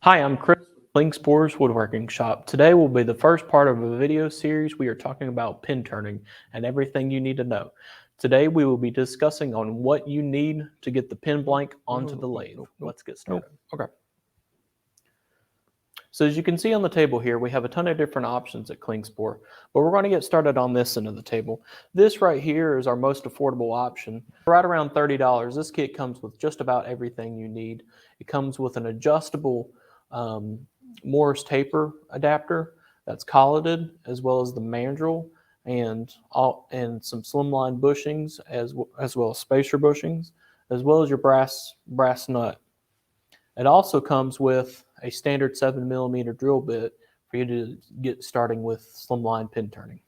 Hi, I'm Chris with Klingspor's Woodworking Shop. Today will be the first part of a video series. We are talking about pin turning and everything you need to know. Today we will be discussing on what you need to get the pin blank onto the lathe. Let's get started. Okay. So as you can see on the table here, we have a ton of different options at Klingspor, but we're going to get started on this end of the table. This right here is our most affordable option. Right around $30, this kit comes with just about everything you need. It comes with an adjustable Morse taper adapter that's colleted, as well as the mandrel and some slimline bushings, as well as spacer bushings, as well as your brass nut. It also comes with a standard 7mm drill bit for you to get starting with slimline pin turning.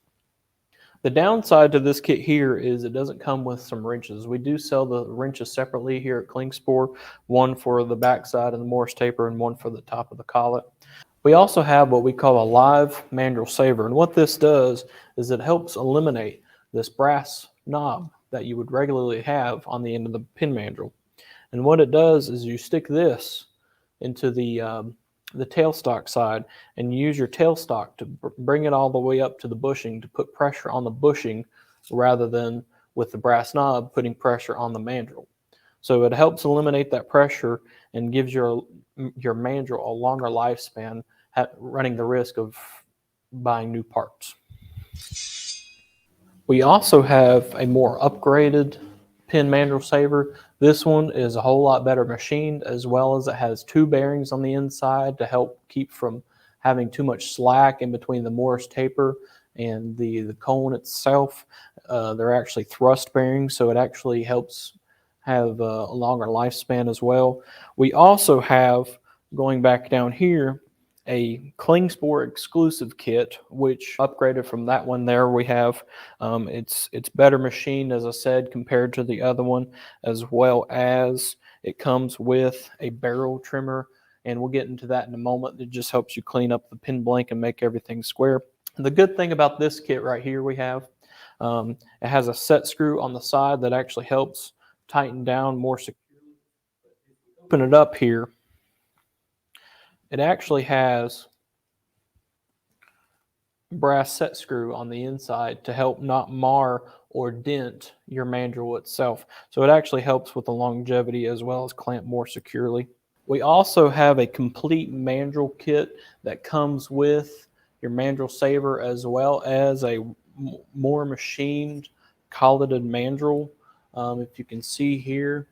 The downside to this kit here is it doesn't come with some wrenches. We do sell the wrenches separately here at Klingspor, one for the backside of the Morse taper and one for the top of the collet. We also have what we call a live mandrel saver, and what this does is it helps eliminate this brass knob that you would regularly have on the end of the pin mandrel. And what it does is you stick this into the tailstock side and use your tailstock to bring it all the way up to the bushing to put pressure on the bushing rather than with the brass knob putting pressure on the mandrel. So it helps eliminate that pressure and gives your mandrel a longer lifespan, running the risk of buying new parts. We also have a more upgraded pin mandrel saver. This one is a whole lot better machined, as well as it has two bearings on the inside to help keep from having too much slack in between the Morse taper and the cone itself. They're actually thrust bearings, so it actually helps have a longer lifespan as well. We also have, going back down here, a Klingspor exclusive kit, which upgraded from that one there. We have it's better machined, as I said, compared to the other one, as well as it comes with a barrel trimmer, and we'll get into that in a moment. It just helps you clean up the pin blank and make everything square. The good thing about this kit right here, we have it has a set screw on the side that actually helps tighten down more securely. Open it up here, it actually has a brass set screw on the inside to help not mar or dent your mandrel itself. So it actually helps with the longevity as well as clamp more securely. We also have a complete mandrel kit that comes with your mandrel saver, as well as a more machined colleted mandrel. If you can see here,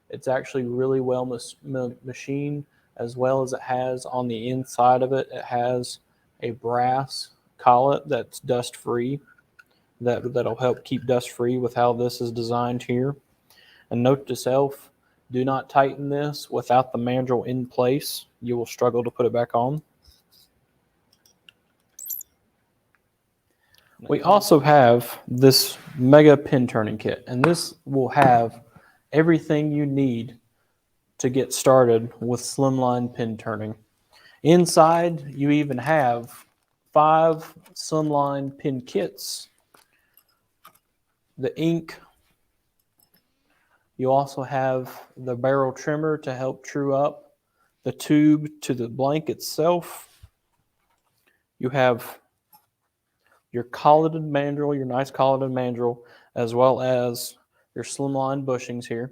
it's actually really well machined, as well as it has on the inside of it, it has a brass collet that's dust free. That'll help keep dust free with how this is designed here. And note to self, do not tighten this without the mandrel in place. You will struggle to put it back on. We also have this mega pin turning kit, and this will have everything you need to get started with slimline pin turning. Inside, you even have 5 slimline pin kits, the ink. You also have the barrel trimmer to help true up the tube to the blank itself. You have your colleted mandrel, your nice colleted mandrel, as well as your slimline bushings here.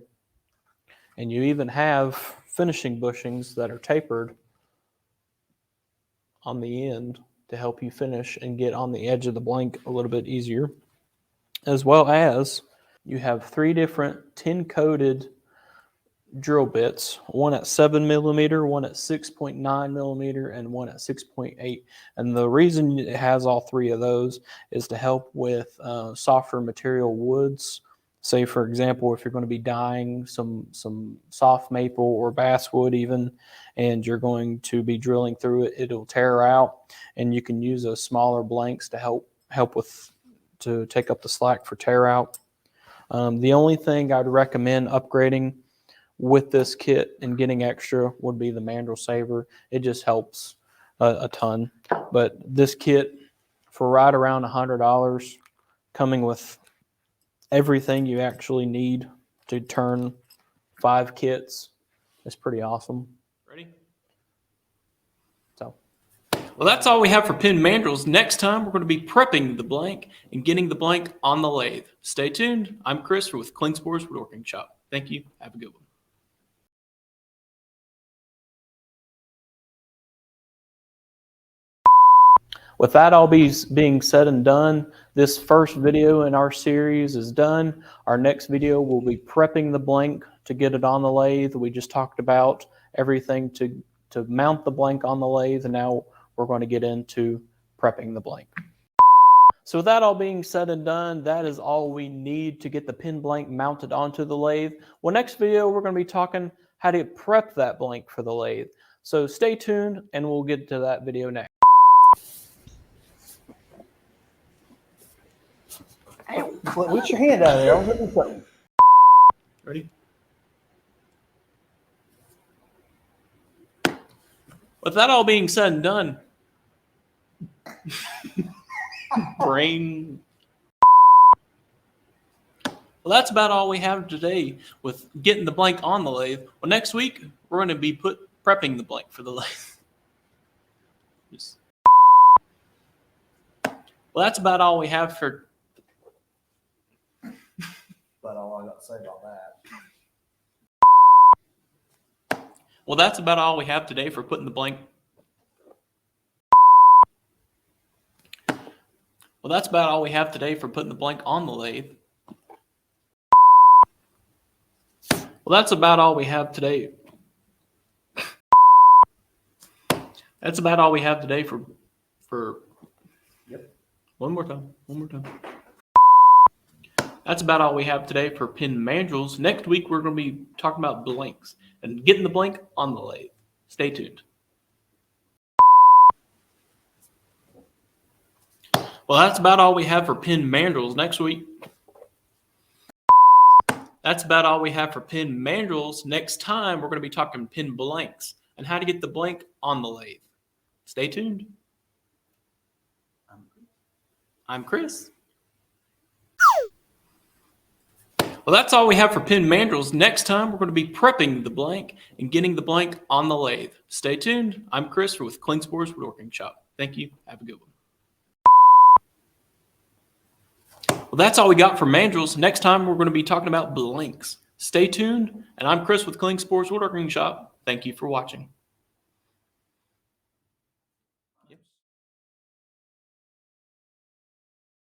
And you even have finishing bushings that are tapered on the end to help you finish and get on the edge of the blank a little bit easier. As well as you have 3 different tin coated drill bits, one at 7mm, one at 6.9mm, and one at 6.8. And the reason it has all 3 of those is to help with softer material woods. Say, for example, if you're going to be dyeing some soft maple or basswood even, and you're going to be drilling through it, it'll tear out, and you can use those smaller blanks to help to take up the slack for tear out. The only thing I'd recommend upgrading with this kit and getting extra would be the mandrel saver. It just helps a ton. But this kit, for right around $100, coming with everything you actually need to turn 5 kits, is pretty awesome. Ready? Well, that's all we have for pin mandrels. Next time, we're going to be prepping the blank and getting the blank on the lathe. Stay tuned. I'm Chris with Klingspor Woodworking Shop. Thank you. Have a good one. With that all being said and done, this first video in our series is done. Our next video will be prepping the blank to get it on the lathe. We just talked about everything to mount the blank on the lathe, and now we're going to get into prepping the blank. So with that all being said and done, that is all we need to get the pin blank mounted onto the lathe. Well, next video, we're going to be talking how to prep that blank for the lathe. So stay tuned, and we'll get to that video next. Put your hand out there. I was looking for something. Ready? With that all being said and done, brain. Well, that's about all we have today with getting the blank on the lathe. Well, next week, we're going to be prepping the blank for the lathe. Well, that's about all we have for. But all I got to say about that. Well, that's about all we have today for putting the blank. Well, that's about all we have today for putting the blank on the lathe. Well, that's about all we have today. That's about all we have today for. Yep. One more time. That's about all we have today for pin mandrels. Next week, we're going to be talking about blanks and getting the blank on the lathe. Stay tuned. Well, that's about all we have for pin mandrels. Next week. That's about all we have for pin mandrels. Next time, we're going to be talking pin blanks and how to get the blank on the lathe. Stay tuned. I'm Chris. Well, that's all we have for pin mandrels. Next time, we're going to be prepping the blank and getting the blank on the lathe. Stay tuned. I'm Chris with Klingspor Woodworking Shop. Thank you. Have a good one. Well, that's all we got for mandrels. Next time, we're going to be talking about blanks. Stay tuned. And I'm Chris with Klingspor Woodworking Shop. Thank you for watching.